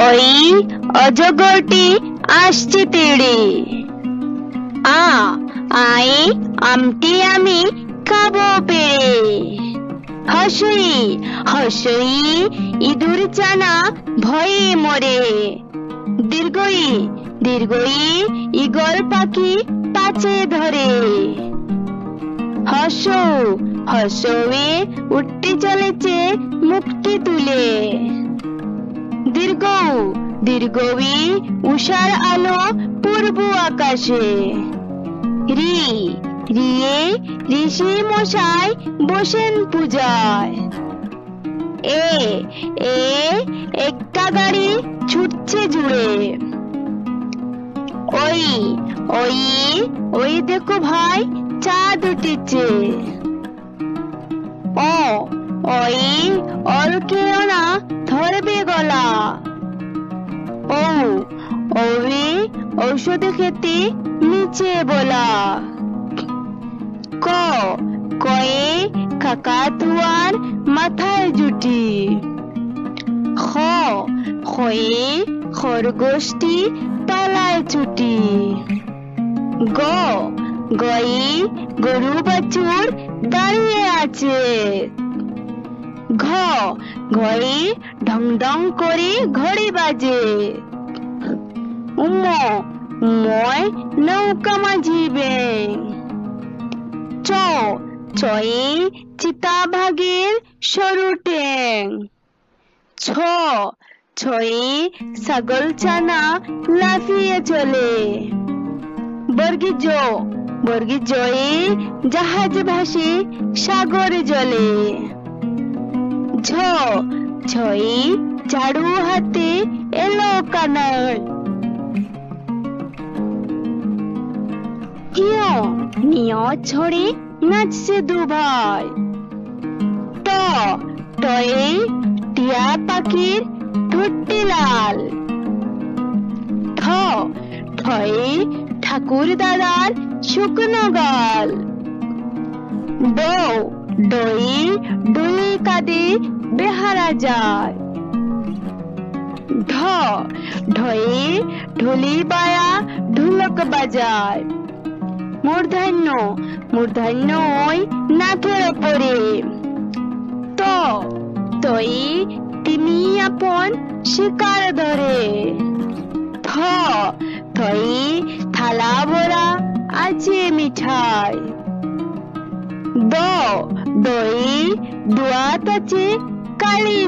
ওই অজগরটি আসছে তেড়ে। আয় আমটি আমি খাবো পেড়ে। হসই হসই ইঁদুর ছানা ভয়ে মরে। দীর্ঘই দীর্ঘই ঈগল পাখি পাছে ধরে। হসৌ হসৌয়ে উঠতে চলেছে মুখটি তুলে। দীর্ঘ দীর্ঘই উষার আলো পূর্ব আকাশে। রি রিয়ে ঋষি মশাই বসেন পূজায়। এ এ একটা গাড়ি ছুটছে জুড়ে। ওই ওই ওই দেখো ভাই চাঁদ উঠেছে। ও ওই ওর কেউ না ধরবে গলা। ও ওরে ঔষধ খেতে নিচে বলা। ক কয়ে কাকাতুয়ার মাথায় জুটি। খ খয়ে খরগোশটি পালায় ছুটি। গ গয়ে গরু বাছুর দাঁড়িয়ে আছে। ঘ ঘয়ে ঢং ঢং করে ঘড়ি বাজে। উম উময় নৌকা মাঝি ব্যাং। চ চয়ে চিতাভাগের সরু ট্যাং। ছ ছয়ে ছাগল ছানা লাফিয়ে চলে। বর্গী জ বর্গী জয়ে জাহাজ ভাসে সাগর জলে। ঝ ঝয়ে ঝাড়ু হাতে এলো কানাই। ইয় নিয় ছড়ে নাচছে দু ভাই। ট টয়ে টিয়া পাখির ঠোঁটটি লাল। ঠ ঠয়ে ঠাকুর দাদার শুকনো গাল। ড ডয়ে ডুলি কাঁদে বেহারা যায়। ঢ ঢয়ে ঢুলি বায়া ঢোলক বাজায়। মূর্ধন্য মূর্ধন্য ওই নাকের ওপরে। ত তয়ে তিনি আপন শিকার ধরে। থ থয়ে থালা ভরা আছে মিঠাই। দ দয়ে দোয়াত আছে কালি